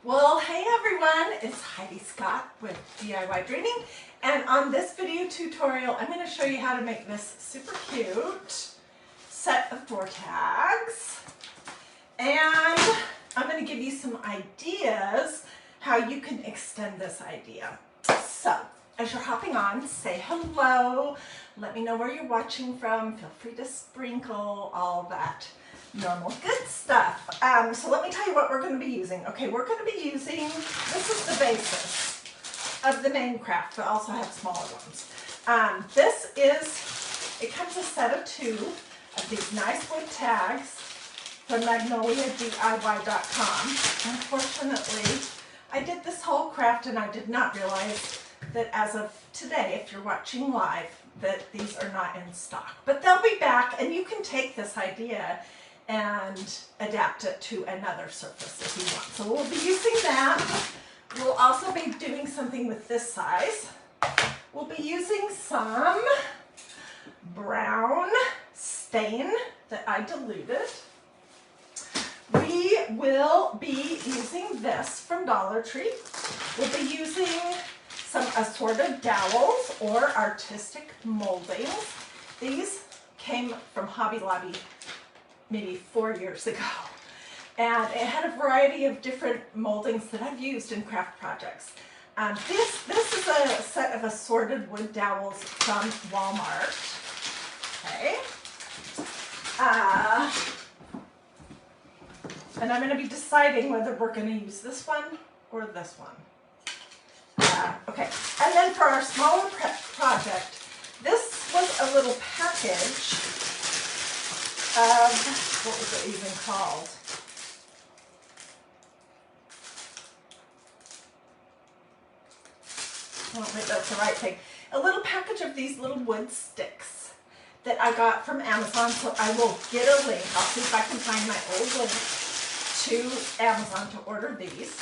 Well, hey everyone, it's Hiedi Scott with DiyDreaming, and on this video tutorial I'm going to show you how to make this super cute set of door tags, and I'm going to give you some ideas how you can extend this idea. So, as you're hopping on, say hello, let me know where you're watching from, feel free to sprinkle all that normal good stuff. So let me tell you what we're going to be using. Okay, we're going to be using, this is the basis of the main craft, but also have smaller ones. This is, it comes a set of 2 of these nice wood tags from MagnoliaDIY.com. Unfortunately, I did this whole craft and I did not realize that as of today, if you're watching live, that these are not in stock. But they'll be back, and you can take this idea and adapt it to another surface if you want. So we'll be using that. We'll also be doing something with this size. We'll be using some brown stain that I diluted. We will be using this from Dollar Tree. We'll be using some assorted dowels or artistic moldings. These came from Hobby Lobby maybe 4 years ago, and it had a variety of different moldings that I've used in craft projects. This is a set of assorted wood dowels from Walmart. Okay, and I'm going to be deciding whether we're going to use this one or this one. Okay, and then for our smaller project, this was a little package of, what was it even called? I don't think that's the right thing. A little package of these little wood sticks that I got from Amazon, so I will get a link. I'll see if I can find my old link to Amazon to order these.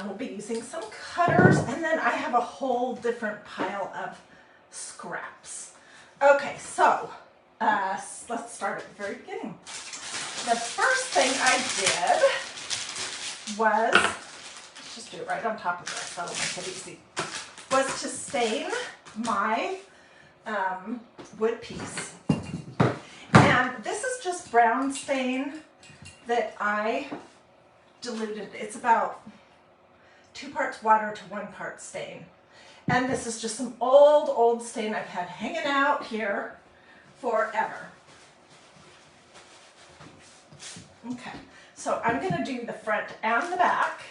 We'll be using some cutters, and then I have a whole different pile of scraps. Okay, so let's start at the very beginning. The first thing I did was, let's just do it right on top of this, that'll make it easy, was to stain my wood piece. And this is just brown stain that I diluted. It's about 2 parts water to 1 part stain. And this is just some old stain I've had hanging out here forever. Okay, so I'm going to do the front and the back.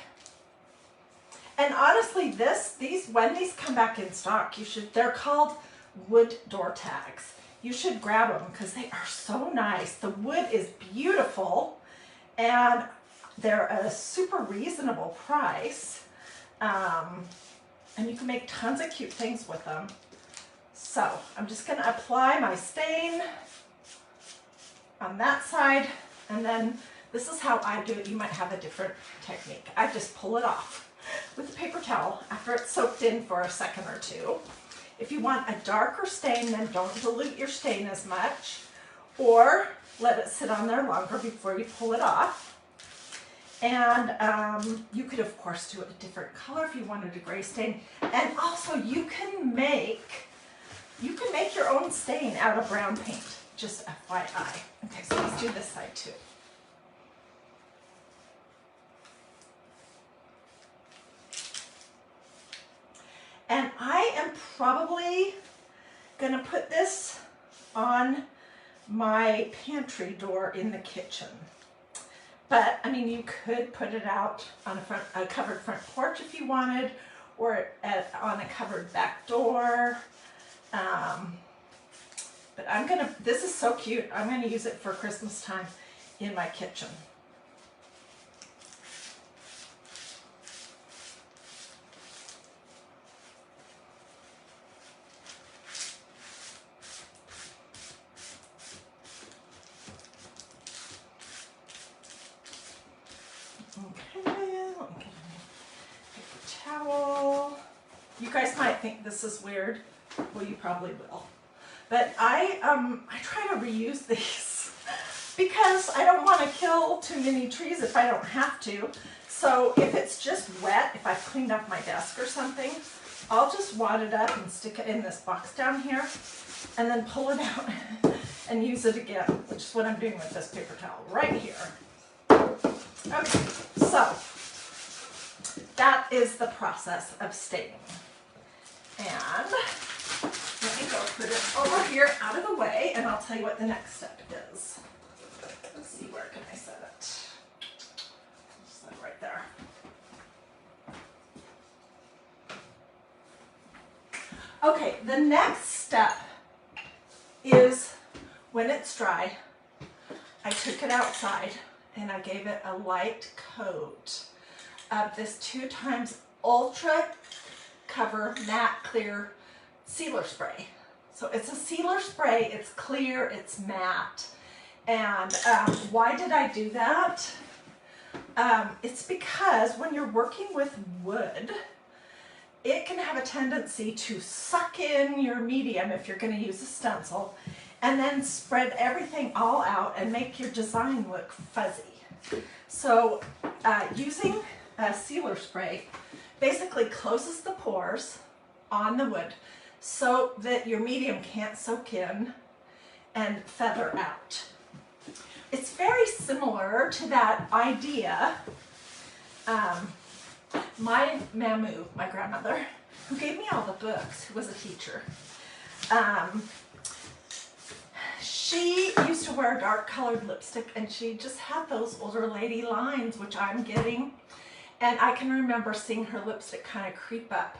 And honestly, when these come back in stock, they're called wood door tags. You should grab them because they are so nice. The wood is beautiful, and they're a super reasonable price. And you can make tons of cute things with them. So I'm just going to apply my stain on that side, and then this is how I do it. You might have a different technique. I just pull it off with a paper towel after it's soaked in for a second or 2. If you want a darker stain, then don't dilute your stain as much, or let it sit on there longer before you pull it off. And you could, of course, do it a different color if you wanted a gray stain. And also, you can make your own stain out of brown paint, just FYI. Okay, so let's do this side too. And I am probably going to put this on my pantry door in the kitchen. But, I mean, you could put it out on a covered front porch if you wanted, or on a covered back door. But this is so cute. I'm going to use it for Christmas time in my kitchen. Okay, let me get a paper towel. You guys might think this is weird. Well, you probably will. But I try to reuse these because I don't want to kill too many trees if I don't have to. So if it's just wet, if I've cleaned up my desk or something, I'll just wad it up and stick it in this box down here and then pull it out and use it again, which is what I'm doing with this paper towel right here. Okay, so that is the process of staining. And let me go put it over here out of the way, and I'll tell you what the next step is. Let's see, where can I set it? Set it right there. Okay, the next step is when it's dry, I took it outside and I gave it a light coat of this 2x Ultra Cover Matte Clear Sealer Spray. So it's a sealer spray, it's clear, it's matte. And why did I do that? It's because when you're working with wood, it can have a tendency to suck in your medium if you're going to use a stencil and then spread everything all out and make your design look fuzzy. So using a sealer spray basically closes the pores on the wood so that your medium can't soak in and feather out. It's very similar to that idea. My Mamu, my grandmother, who gave me all the books, who was a teacher, she used to wear dark colored lipstick, and she just had those older lady lines, which I'm getting. And I can remember seeing her lipstick kind of creep up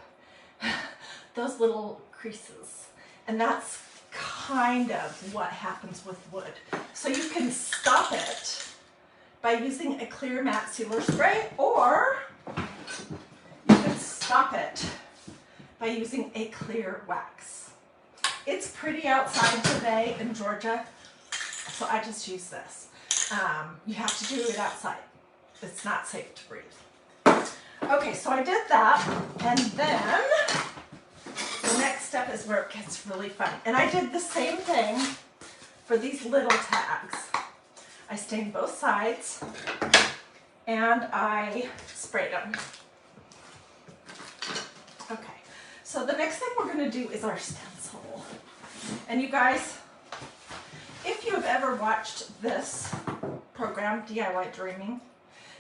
those little creases. And that's kind of what happens with wood. So you can stop it by using a clear matte sealer spray, or you can stop it by using a clear wax. It's pretty outside today in Georgia, so I just use this. You have to do it outside. It's not safe to breathe. Okay, so I did that, and then the next step is where it gets really fun. And I did the same thing for these little tags. I stained both sides, and I sprayed them. Okay, so the next thing we're going to do is our stencil. And you guys, if you have ever watched this program, DiyDreaming,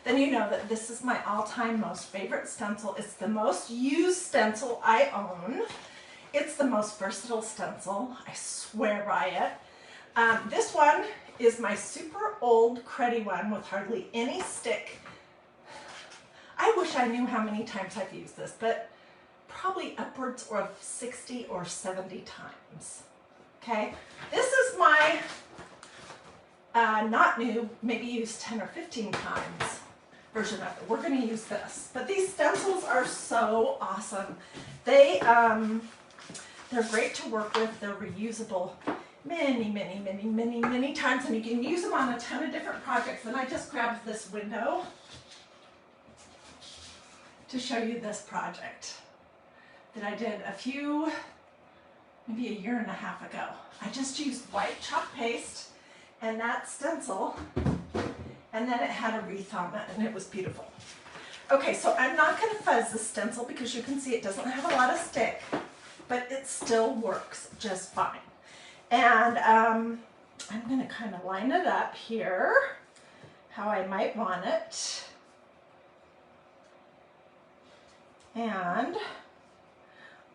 then you know that this is my all-time most favorite stencil. It's the most used stencil I own. It's the most versatile stencil. I swear by it. This one is my super old cruddy one with hardly any stick. I wish I knew how many times I've used this, but probably upwards of 60 or 70 times. Okay, this is my not new, maybe used 10 or 15 times version of it. We're going to use this, but these stencils are so awesome. They're great to work with. They're reusable many times, and you can use them on a ton of different projects. And I just grabbed this window to show you this project that I did maybe a year and a half ago. I just used white chalk paste and that stencil, and then it had a wreath on it, and it was beautiful. Okay, so I'm not going to fuzz the stencil because you can see it doesn't have a lot of stick, but it still works just fine. And I'm going to kind of line it up here how I might want it. And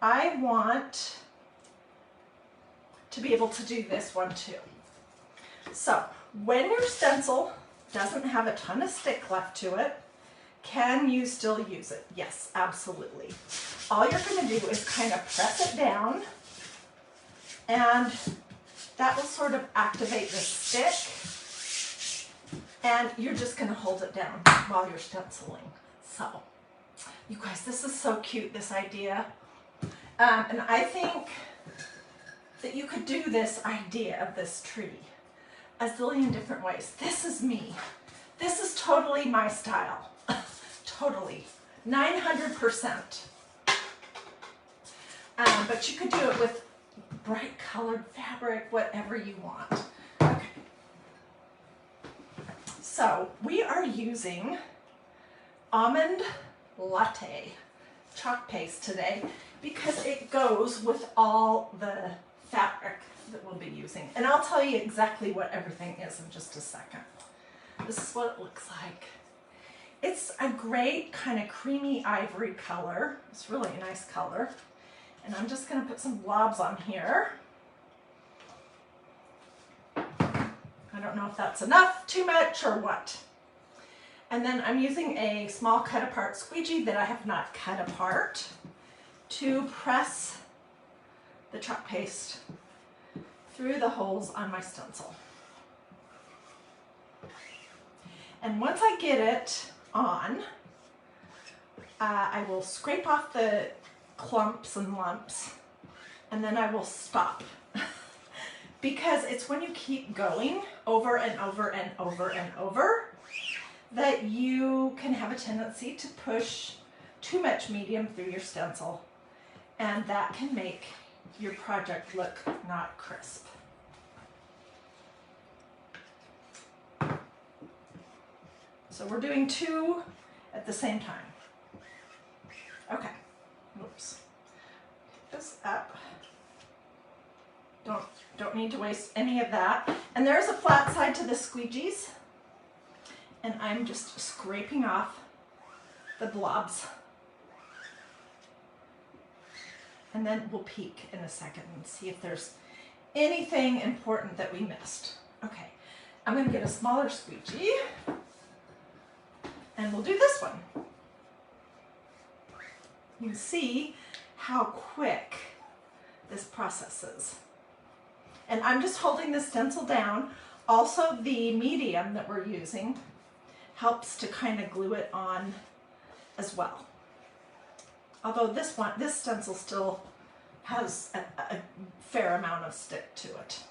I want to be able to do this one too. So when your stencil doesn't have a ton of stick left to it, can you still use it? Yes, absolutely. All you're going to do is kind of press it down, and that will sort of activate the stick, and you're just going to hold it down while you're stenciling. So, you guys, this is so cute, this idea. And I think that you could do this idea of this tree a zillion different ways. This is me. This is totally my style. Totally. 900%. But you could do it with bright colored fabric, whatever you want. Okay. So we are using almond latte chalk paste today because it goes with all the fabric that we'll be using. And I'll tell you exactly what everything is in just a second. This is what it looks like. It's a great kind of creamy ivory color. It's really a nice color. And I'm just going to put some blobs on here. I don't know if that's enough, too much, or what. And then I'm using a small cut apart squeegee that I have not cut apart to press the chalk paste through the holes on my stencil. And once I get it on, I will scrape off the clumps and lumps, and then I will stop. Because it's when you keep going over and over and over and over that you can have a tendency to push too much medium through your stencil, and that can make your project look not crisp. So we're doing 2 at the same time. Okay, oops. Pick this up. Don't need to waste any of that. And there's a flat side to the squeegees. And I'm just scraping off the blobs. And then we'll peek in a second and see if there's anything important that we missed. Okay, I'm going to get a smaller squeegee. And we'll do this one. You can see how quick this process is. And I'm just holding the stencil down. Also, the medium that we're using helps to kind of glue it on as well. Although this stencil still has a fair amount of stick to it.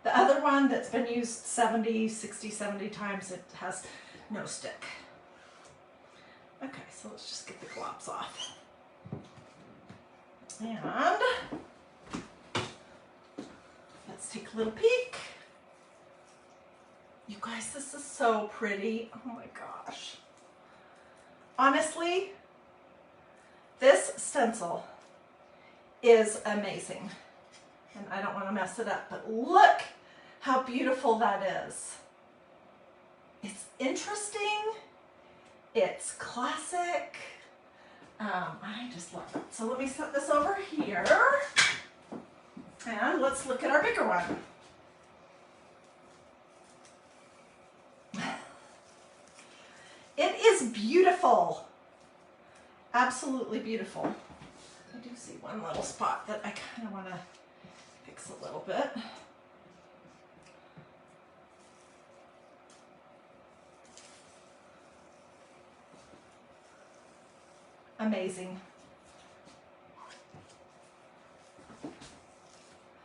The other one that's been used 60, 70 times, it has no stick. Okay, so let's just get the globs off. And let's take a little peek. You guys, this is so pretty. Oh my gosh. Honestly, this stencil is amazing. And I don't want to mess it up, but look how beautiful that is. It's interesting. It's classic. I just love it. So let me set this over here. And let's look at our bigger one. It is beautiful. Absolutely beautiful. I do see one little spot that I kind of want to fix a little bit. Amazing.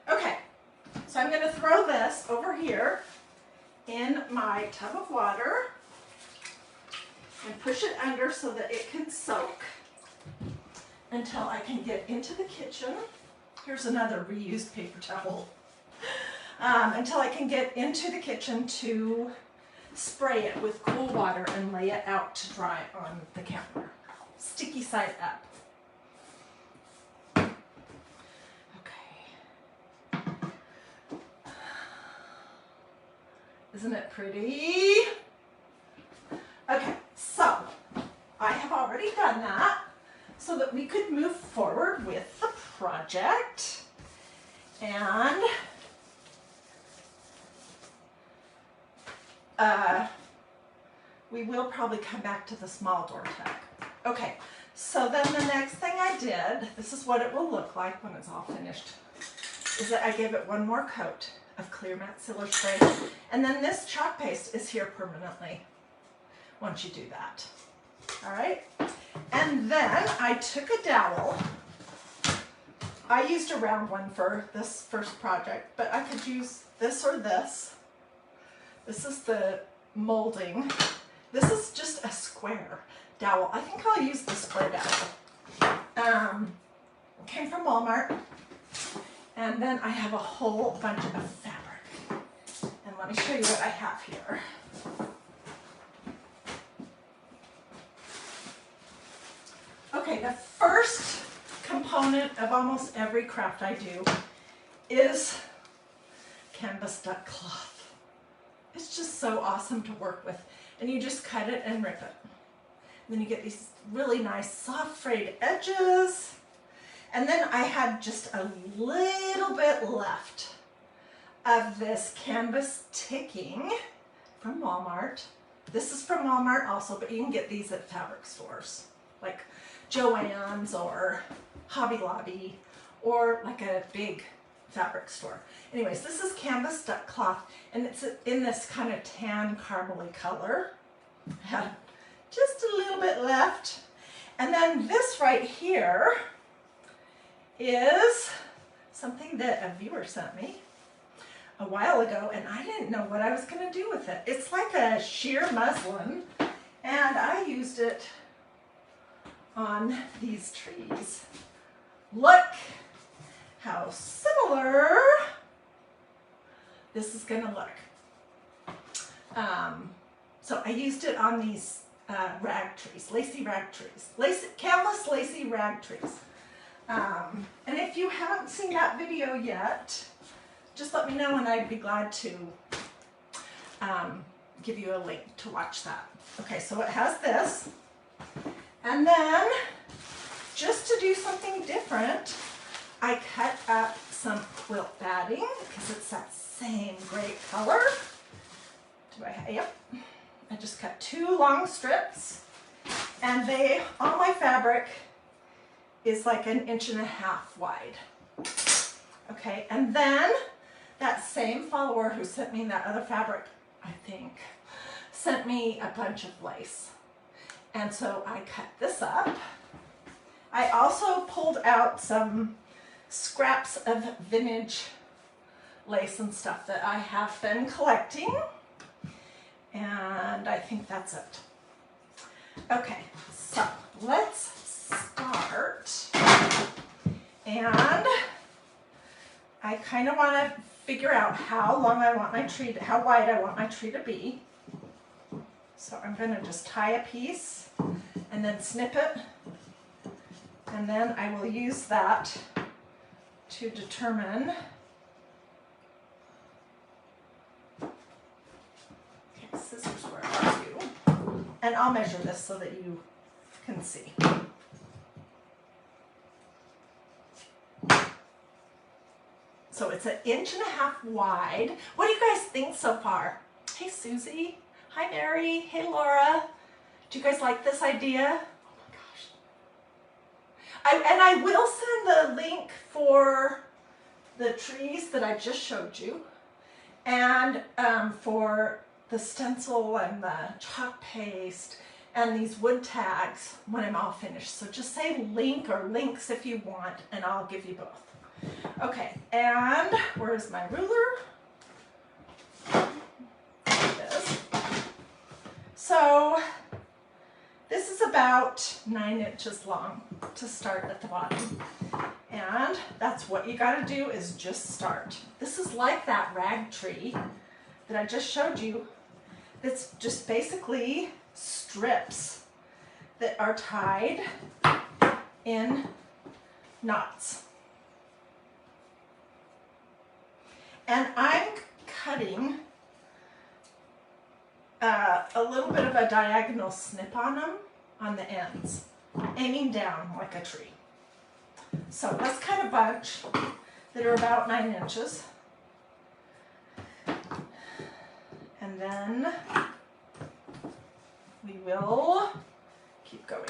Okay, so I'm going to throw this over here in my tub of water and push it under so that it can soak until I can get into the kitchen. Here's another reused paper towel. Until I can get into the kitchen to spray it with cool water and lay it out to dry on the counter. Sticky side up. Okay. Isn't it pretty? Okay, so I have already done that so that we could move forward with the project. And we will probably come back to the small door tag. Okay, so then the next thing I did, this is what it will look like when it's all finished, is that I gave it one more coat of clear matte sealer spray. And then this chalk paste is here permanently once you do that. All right, and then I took a dowel. I used a round one for this first project, but I could use this or this. This is the molding. This is just a square dowel. I think I'll use the square dowel. Came from Walmart. And then I have a whole bunch of fabric. And let me show you what I have here. Okay, the first component of almost every craft I do is canvas duck cloth. It's just so awesome to work with. And you just cut it and rip it. And then you get these really nice soft frayed edges. And then I had just a little bit left of this canvas ticking from Walmart. This is from Walmart also, but you can get these at fabric stores like Joann's or Hobby Lobby or like a big fabric store. Anyways, this is canvas duck cloth and it's in this kind of tan caramely color. I had just a little bit left. And then this right here is something that a viewer sent me a while ago, and I didn't know what I was going to do with it. It's like a sheer muslin, and I used it on these trees. Look how similar this is going to look. So I used it on these rag trees, lacy rag trees, canvas lacy rag trees. And if you haven't seen that video yet, just let me know and I'd be glad to give you a link to watch that. Okay, so it has this. And then, just to do something different, I cut up some quilt batting because it's that same great color. Yep. I just cut 2 long strips, and all my fabric is like 1.5 inches wide. Okay, and then that same follower who sent me that other fabric, I think, sent me a bunch of lace. And so I cut this up. I also pulled out some scraps of vintage lace and stuff that I have been collecting. And I think that's it. Okay, so let's start. And I kind of want to figure out how long I want my tree, how wide I want my tree to be. So I'm going to just tie a piece and then snip it. And then I will use that to determine. Okay, scissors where are you? And I'll measure this so that you can see. So it's 1.5 inches wide. What do you guys think so far? Hey Susie, hi Mary, hey Laura. Do you guys like this idea? Oh my gosh. And I will send the link for the trees that I just showed you, and for the stencil and the chalk paste and these wood tags when I'm all finished. So just say link or links if you want, and I'll give you both. Okay, and where's my ruler? This. So this is about 9 inches long to start at the bottom. And that's what you gotta do, is just start. This is like that rag tree that I just showed you. It's just basically strips that are tied in knots. And I'm cutting a little bit of a diagonal snip on them, on the ends, aiming down like a tree. So let's cut a bunch that are about 9 inches. And then we will keep going.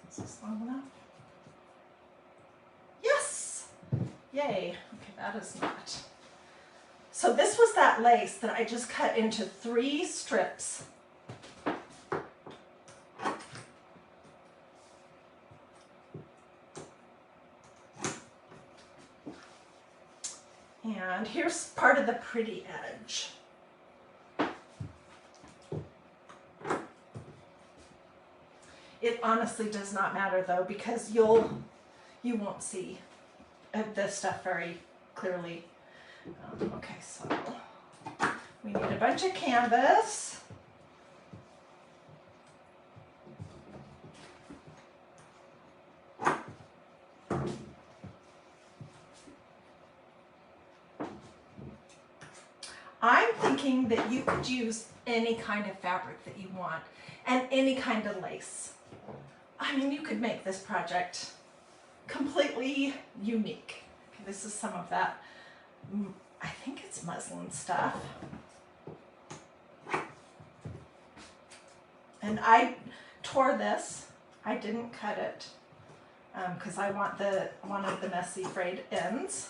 Is this long enough? Yes! Yay. Okay, that is not. So this was that lace that I just cut into 3 strips. And here's part of the pretty edge. It honestly does not matter though, because you won't see this stuff very clearly. Okay, so We need a bunch of canvas. I'm thinking that you could use any kind of fabric that you want and any kind of lace. I mean, you could make this project completely unique. Okay, this is some of that, I think it's muslin stuff. And I tore this. I didn't cut it because I want one of the messy frayed ends.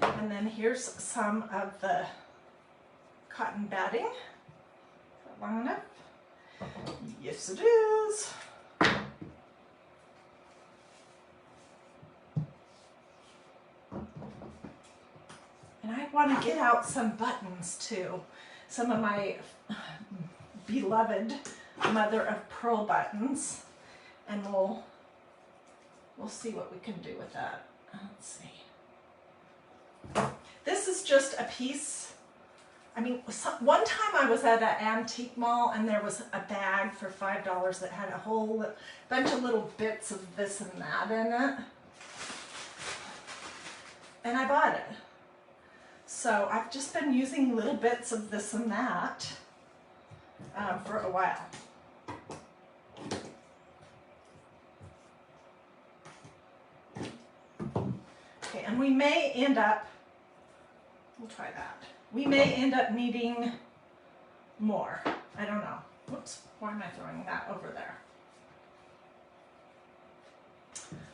And then here's some of the cotton batting. Is that long enough? Yes, it is. And I want to get out some buttons too. Some of my beloved mother of pearl buttons. And we'll see what we can do with that. Let's see. This is just a piece. I mean, one time I was at an antique mall and there was a bag for $5 that had a whole bunch of little bits of this and that in it. And I bought it. So I've just been using little bits of this and that for a while. Okay, and we may end up, we'll try that. We may end up needing more. I don't know. Whoops, why am I throwing that over there?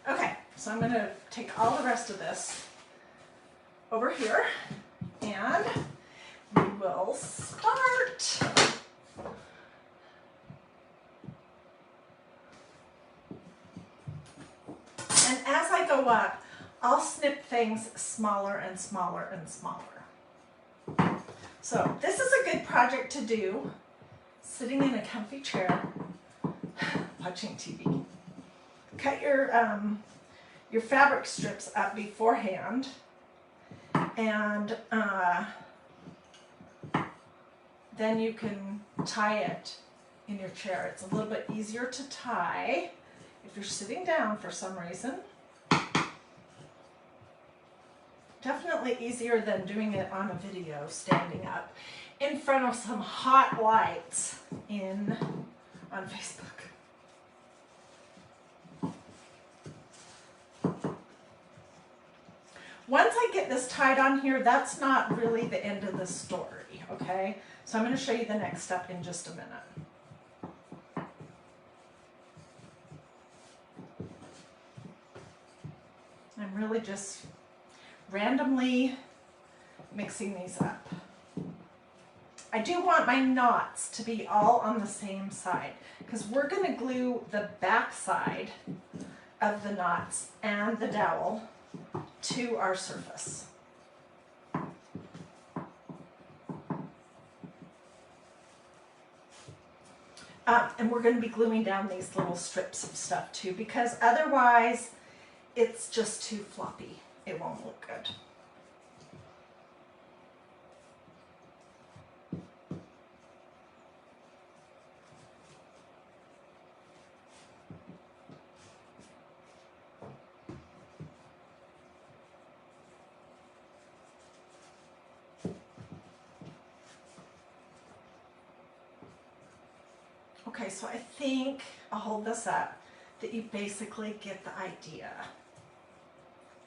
Okay, so I'm going to take all the rest of this over here and we will start. And as I go up, I'll snip things smaller and smaller and smaller. So this is a good project to do sitting in a comfy chair watching TV. Cut your fabric strips up beforehand and then you can tie it in your chair. It's a little bit easier to tie if you're sitting down for some reason. Definitely easier than doing it on a video standing up in front of some hot lights on Facebook. Once I get this tied on here, that's not really the end of the story, okay? So I'm going to show you the next step in just a minute. I'm really just randomly mixing these up. I do want my knots to be all on the same side because we're going to glue the back side of the knots and the dowel to our surface. And we're going to be gluing down these little strips of stuff too because otherwise it's just too floppy. It won't look good. Okay, so I think I'll hold this up, that you basically get the idea.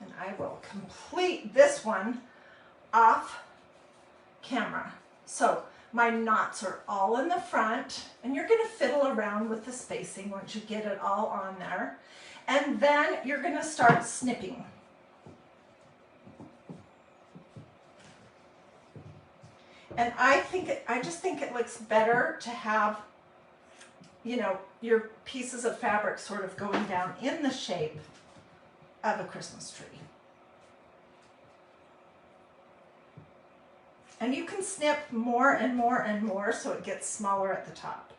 And I will complete this one off camera. So my knots are all in the front, and you're going to fiddle around with the spacing once you get it all on there. And then you're going to start snipping. And I just think it looks better to have, you know, your pieces of fabric sort of going down in the shape of a Christmas tree. And you can snip more and more and more so it gets smaller at the top.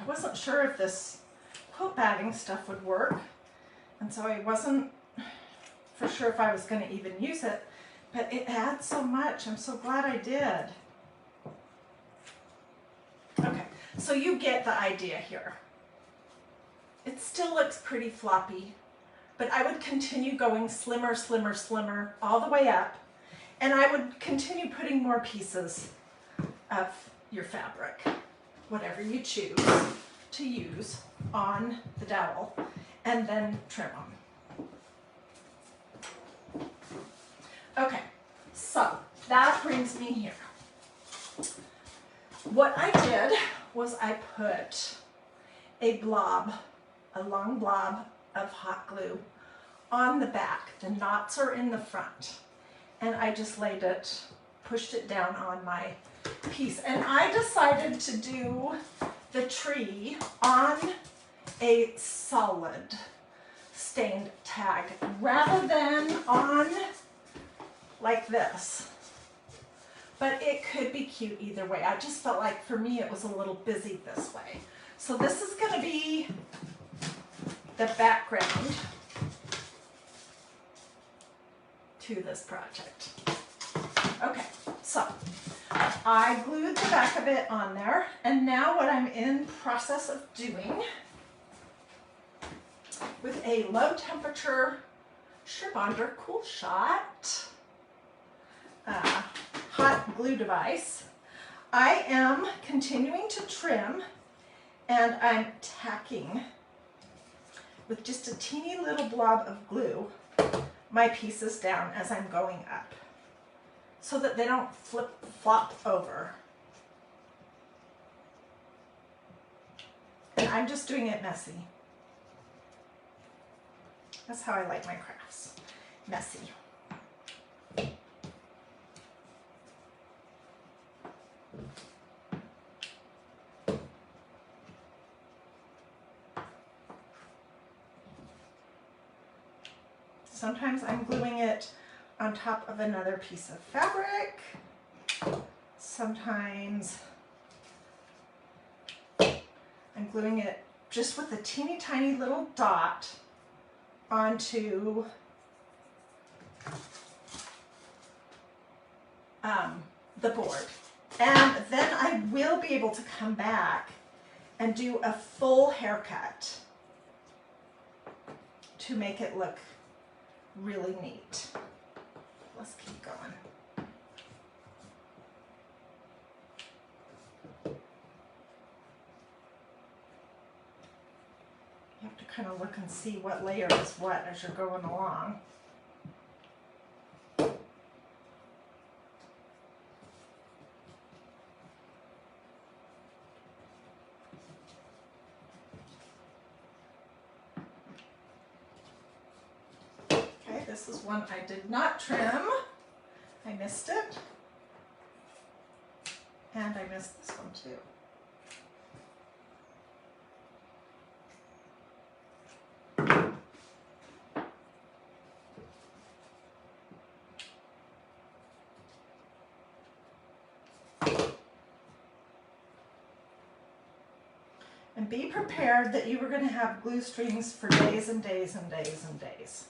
I wasn't sure if this quilt batting stuff would work, and so I wasn't for sure if I was going to even use it, but it adds so much. I'm so glad I did. Okay, so you get the idea here. It still looks pretty floppy, but I would continue going slimmer, slimmer, slimmer all the way up, and I would continue putting more pieces of your fabric, whatever you choose to use, on the dowel, and then trim them. Okay, so that brings me here. What I did was I put a long blob of hot glue on the back. The knots are in the front. And I just pushed it down on my piece. And I decided to do the tree on a solid stained tag rather than on like this. But it could be cute either way. I just felt like for me it was a little busy this way. So this is going to be the background to this project. Okay, so I glued the back of it on there, and now what I'm in process of doing with a low temperature Sherbonder Cool Shot hot glue device, I am continuing to trim, and I'm tacking with just a teeny little blob of glue my pieces down as I'm going up so that they don't flop over. And I'm just doing it messy. That's how I like my crafts, messy. Sometimes I'm gluing it on top of another piece of fabric. Sometimes I'm gluing it just with a teeny tiny little dot onto the board. And then I will be able to come back and do a full haircut to make it look really neat. Let's keep going. You have to kind of look and see what layer is what as you're going along. This is one I did not trim. I missed it. And I missed this one too. And be prepared that you were going to have glue strings for days and days and days and days.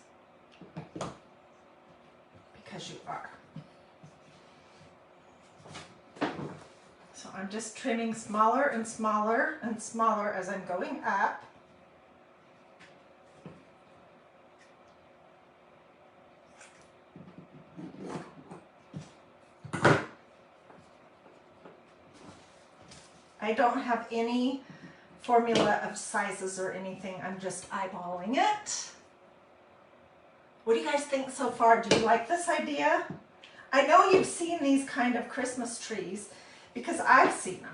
Because you are. So I'm just trimming smaller and smaller and smaller as I'm going up. I don't have any formula of sizes or anything. I'm just eyeballing it. What do you guys think so far? Do you like this idea? I know you've seen these kind of Christmas trees because I've seen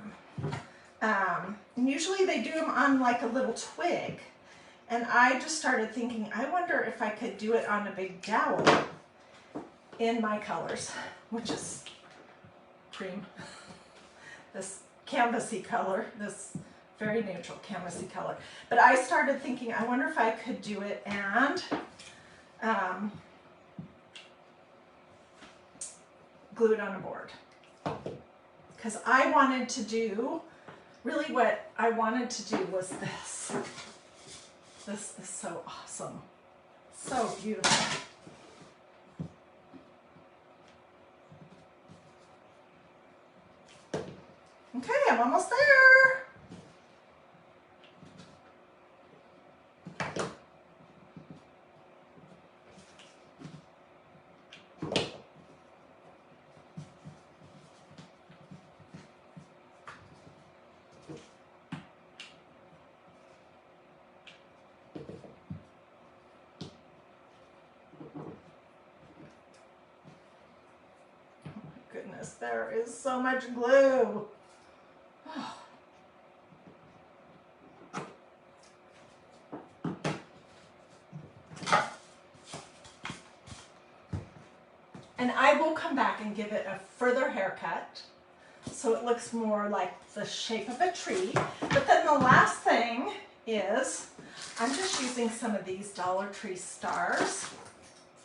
them. Usually they do them on like a little twig. And I just started thinking, I wonder if I could do it on a big dowel in my colors, which is cream. This canvasy color, this very neutral canvasy color. But I started thinking, I wonder if I could do it and glue it on a board, because I wanted to do really what I wanted to do was this. This is so awesome. So beautiful. Okay, I'm almost there. Goodness, there is so much glue. And I will come back and give it a further haircut so it looks more like the shape of a tree. But then the last thing is I'm just using some of these Dollar Tree stars.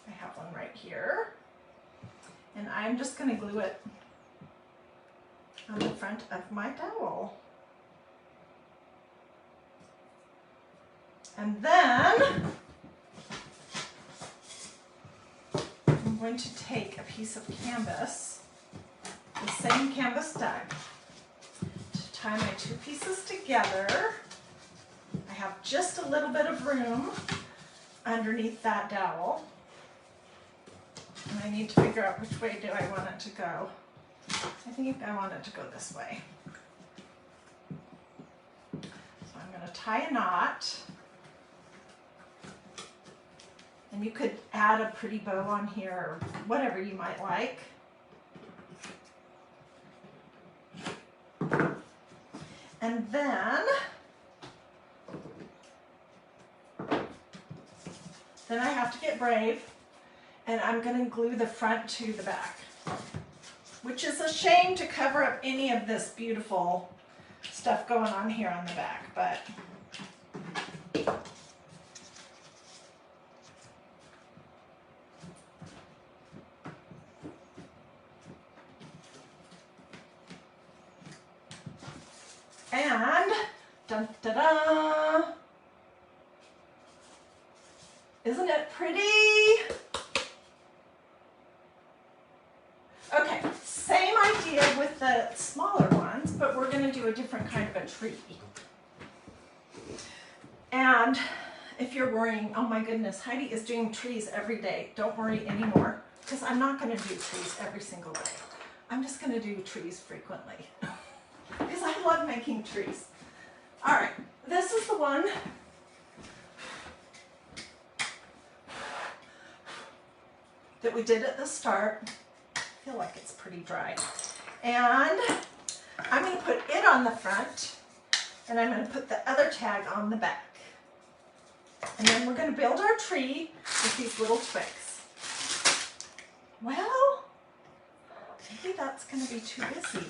I have one right here. And I'm just going to glue it on the front of my dowel. And then I'm going to take a piece of canvas, the same canvas dye, to tie my two pieces together. I have just a little bit of room underneath that dowel. And I need to figure out which way do I want it to go. I think I want it to go this way. So I'm going to tie a knot. And you could add a pretty bow on here, or whatever you might like. And then I have to get brave. And I'm going to glue the front to the back, which is a shame to cover up any of this beautiful stuff going on here on the back, but and dun da da, isn't it pretty? Okay, same idea with the smaller ones, but we're going to do a different kind of a tree. And if you're worrying, oh my goodness, Heidi is doing trees every day, don't worry anymore, because I'm not going to do trees every single day. I'm just going to do trees frequently, because I love making trees. All right, this is the one that we did at the start. I feel like it's pretty dry. And I'm going to put it on the front, and I'm going to put the other tag on the back. And then we're going to build our tree with these little twigs. Well, maybe that's going to be too busy.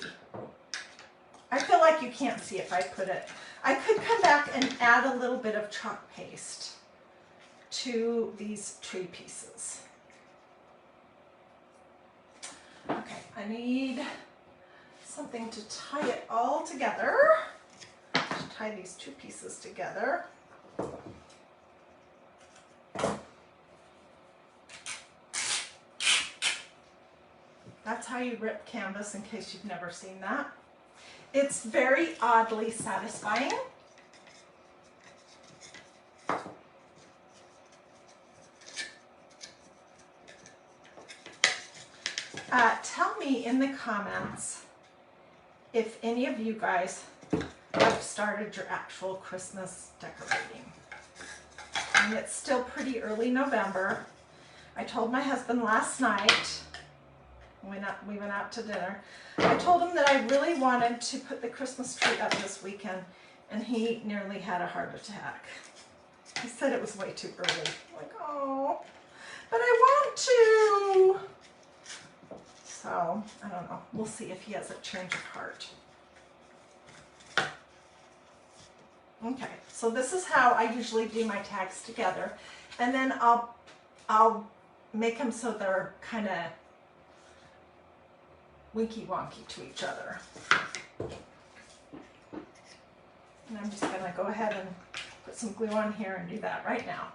I feel like you can't see if I put it. I could come back and add a little bit of chalk paste to these tree pieces. Okay, I need something to tie it all together, to tie these two pieces together. That's how you rip canvas, in case you've never seen that. It's very oddly satisfying. Tell me in the comments if any of you guys have started your actual Christmas decorating. And it's still pretty early November. I told my husband last night, we went out to dinner, I told him that I really wanted to put the Christmas tree up this weekend, and he nearly had a heart attack. He said it was way too early. I'm like, oh, but I want to. So, I don't know. We'll see if he has a change of heart. Okay, so this is how I usually do my tags together. And then I'll make them so they're kind of winky-wonky to each other. And I'm just gonna go ahead and put some glue on here and do that right now.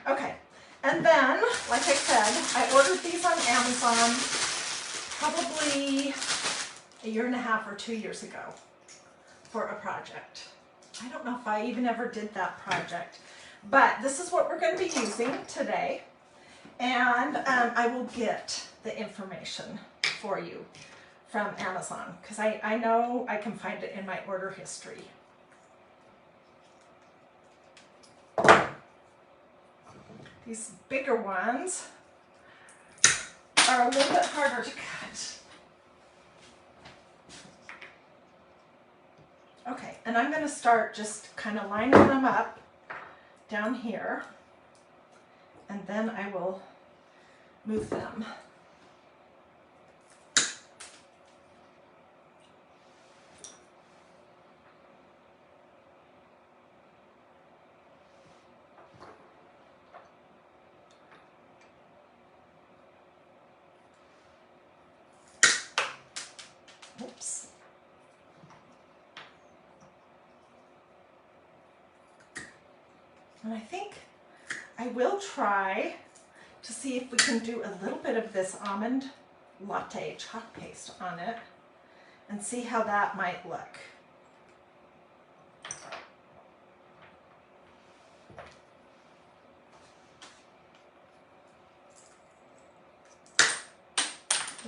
Okay, and then, like I said, I ordered these on Amazon probably a year and a half or 2 years ago for a project. I don't know if I even ever did that project, but this is what we're going to be using today, and I will get the information for you from Amazon because I know I can find it in my order history. These bigger ones are a little bit harder to cut. Okay, and I'm going to start just kind of lining them up down here, and then I will move them. Oops. And I think I will try to see if we can do a little bit of this almond latte chalk paste on it and see how that might look.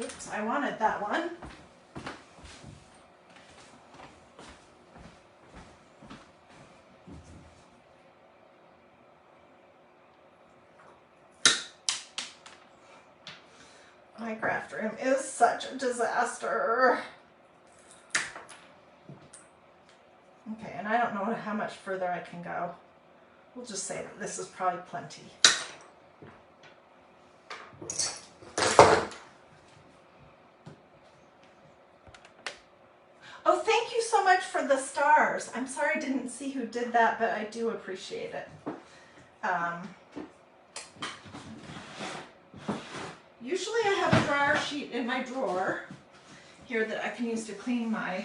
Oops, I wanted that one. My craft room is such a disaster. Okay, and I don't know how much further I can go. We'll just say that this is probably plenty. Oh, thank you so much for the stars. I'm sorry I didn't see who did that, but I do appreciate it. Usually I have a dryer sheet in my drawer here that I can use to clean my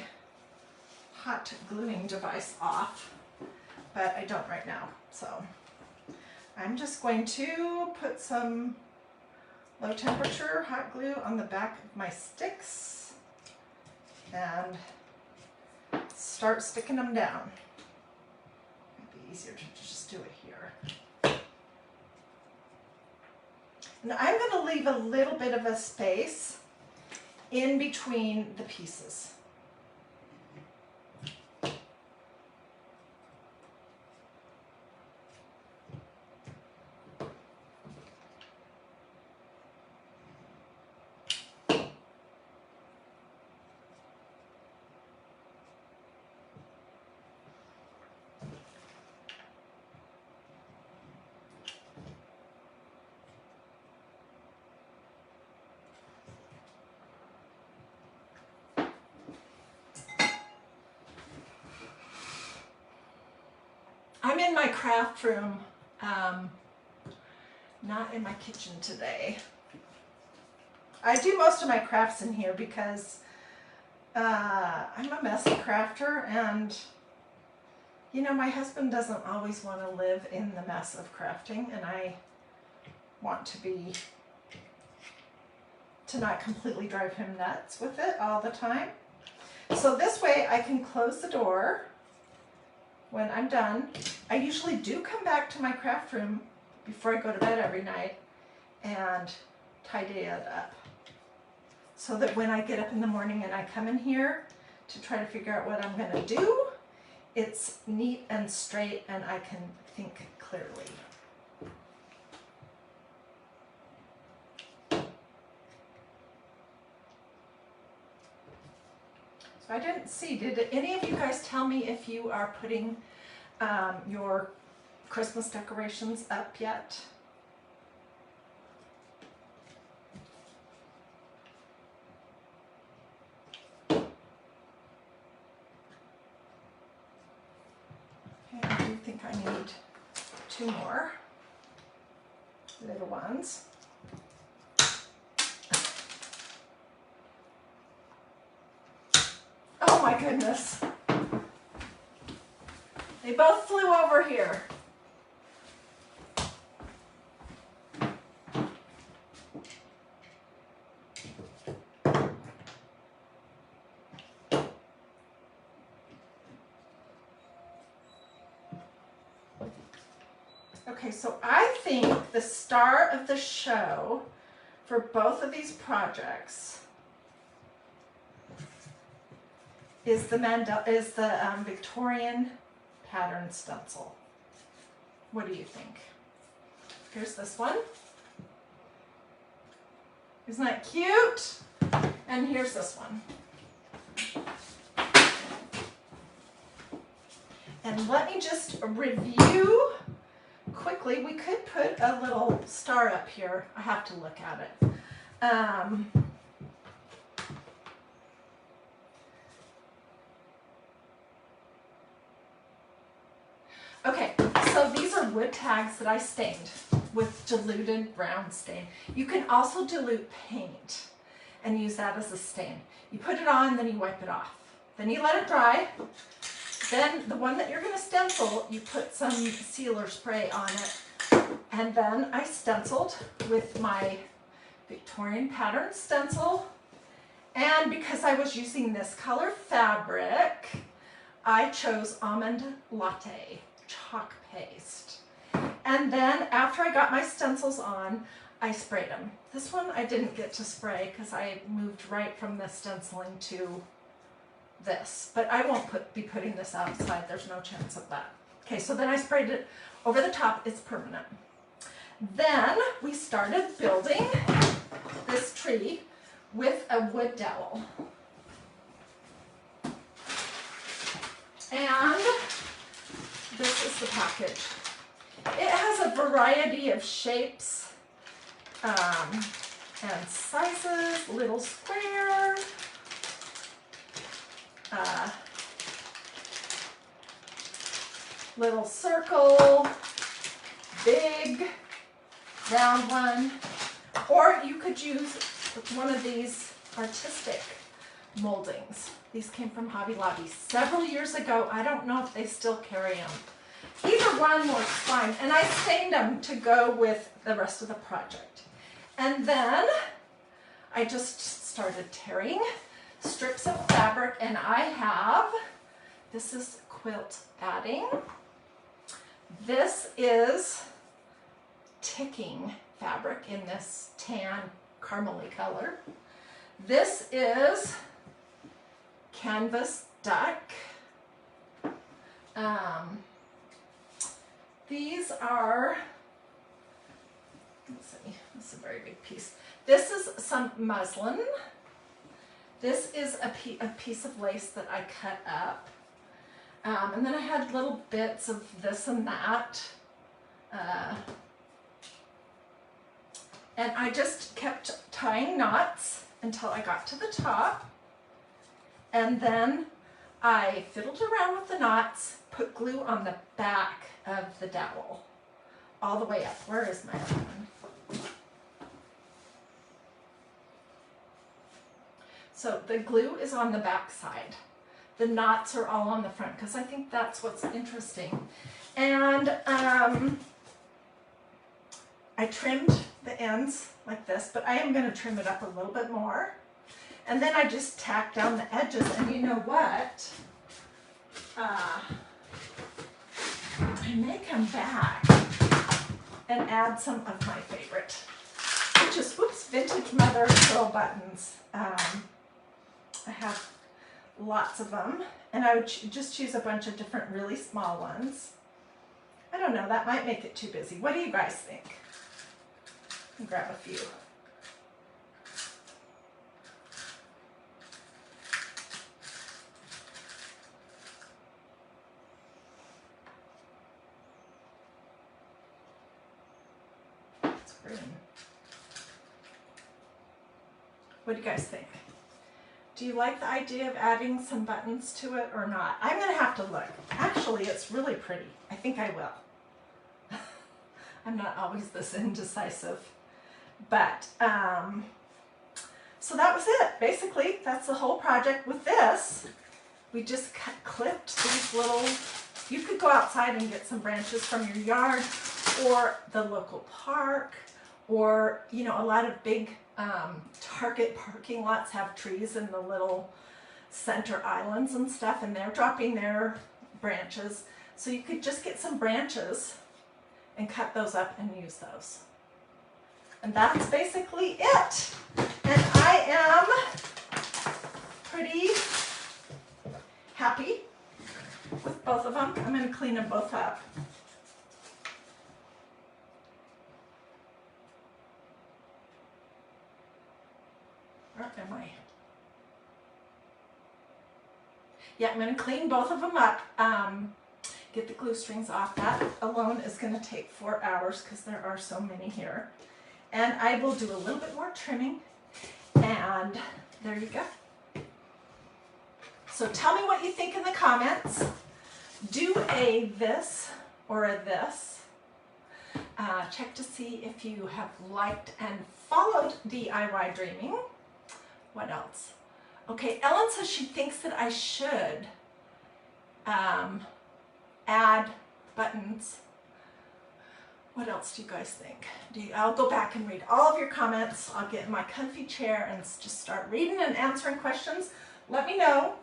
hot gluing device off, but I don't right now. So I'm just going to put some low temperature hot glue on the back of my sticks and start sticking them down. It'd be easier to just do it here. And I'm going to leave a little bit of a space in between the pieces. I'm in my craft room, not in my kitchen today. I do most of my crafts in here because I'm a messy crafter, and you know, my husband doesn't always want to live in the mess of crafting, and I want to not completely drive him nuts with it all the time. So this way I can close the door when I'm done. I usually do come back to my craft room before I go to bed every night and tidy it up, so that when I get up in the morning and I come in here to try to figure out what I'm going to do, it's neat and straight and I can think clearly. So I didn't see, did any of you guys tell me if you are putting your Christmas decorations up yet? Okay, I do think I need 2 more little ones. my goodness. They both flew over here. Okay, so I think the star of the show for both of these projects is the Victorian pattern stencil. What do you think? Here's this one. Isn't that cute? And here's this one. And let me just review quickly. We could put a little star up here. I have to look at it. Okay, so these are wood tags that I stained with diluted brown stain. You can also dilute paint and use that as a stain. You put it on, then you wipe it off. Then you let it dry. Then the one that you're going to stencil, you put some sealer spray on it. And then I stenciled with my Victorian pattern stencil. And because I was using this color fabric, I chose Almond Latte chalk paste. And then after I got my stencils on, I sprayed them. This one I didn't get to spray because I moved right from the stenciling to this, but I won't be putting this outside. There's no chance of that. Okay, so then I sprayed it over the top. It's permanent. Then we started building this tree with a wood dowel. And this is the package. It has a variety of shapes and sizes, little square, little circle, big, round one, or you could use one of these artistic moldings. These came from Hobby Lobby several years ago. I don't know if they still carry them. Either one works fine, and I stained them to go with the rest of the project. And then I just started tearing strips of fabric, and I have, this is quilt adding. This is ticking fabric in this tan caramely color. This is canvas duck. These are, let's see, this is a very big piece. This is some muslin. This is a piece of lace that I cut up. And then I had little bits of this and that. And I just kept tying knots until I got to the top. And then I fiddled around with the knots, put glue on the back of the dowel, all the way up. Where is my other one? So the glue is on the back side. The knots are all on the front because I think that's what's interesting. And I trimmed the ends like this, but I am going to trim it up a little bit more. And then I just tack down the edges, and you know what? I may come back and add some of my favorite, which is, oops, vintage mother pearl buttons. I have lots of them, and I would just choose a bunch of different really small ones. I don't know, that might make it too busy. What do you guys think? I'll grab a few. It's green. What do you guys think? Do you like the idea of adding some buttons to it or not? I'm going to have to look. Actually, it's really pretty. I think I will. I'm not always this indecisive. But, so that was it. Basically, that's the whole project with this. we just clipped these little, you could go outside and get some branches from your yard or the local park, or, you know, a lot of big Target parking lots have trees in the little center islands and stuff, and they're dropping their branches. So you could just get some branches and cut those up and use those. And that's basically it. And I am pretty happy with both of them. I'm going to clean them both up. Where am I? Yeah, I'm going to clean both of them up. Get the glue strings off. That alone is going to take 4 hours because there are so many here. And I will do a little bit more trimming. And there you go. So tell me what you think in the comments. Do a this or a this. Check to see if you have liked and followed DIY Dreaming. What else? Okay, Ellen says she thinks that I should add buttons. What else do you guys think? I'll go back and read all of your comments. I'll get in my comfy chair and just start reading and answering questions. Let me know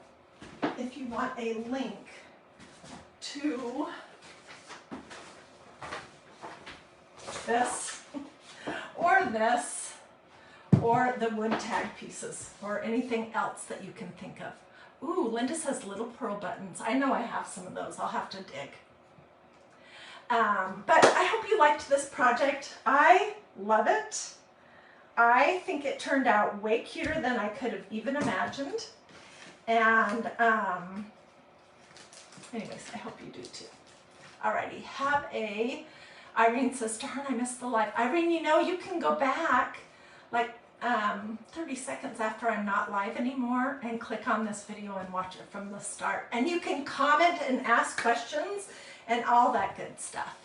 if you want a link to this or the wood tag pieces or anything else that you can think of. Ooh, Linda says little pearl buttons. I know I have some of those. I'll have to dig. But I hope you liked this project. I love it. I think it turned out way cuter than I could have even imagined. And anyways, I hope you do too. Alrighty, have a, Irene says, darn, I missed the live. Irene, you know, you can go back like 30 seconds after I'm not live anymore and click on this video and watch it from the start. And you can comment and ask questions and all that good stuff.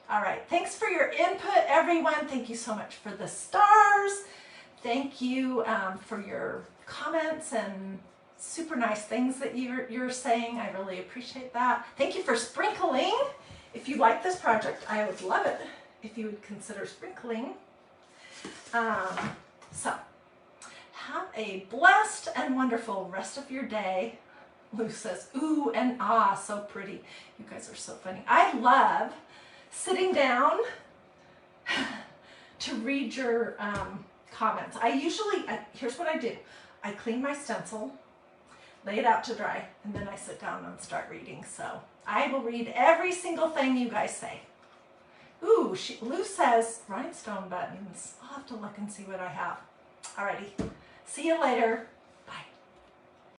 All right, thanks for your input, everyone. Thank you so much for the stars. Thank you for your comments and super nice things that you're saying. I really appreciate that. Thank you for sprinkling. If you like this project, I would love it if you would consider sprinkling. So, have a blessed and wonderful rest of your day. Lou says, ooh and ah, so pretty. You guys are so funny. I love sitting down to read your comments. I usually, here's what I do. I clean my stencil, lay it out to dry, and then I sit down and start reading. So I will read every single thing you guys say. Ooh, Lou says rhinestone buttons. I'll have to look and see what I have. Alrighty, see you later.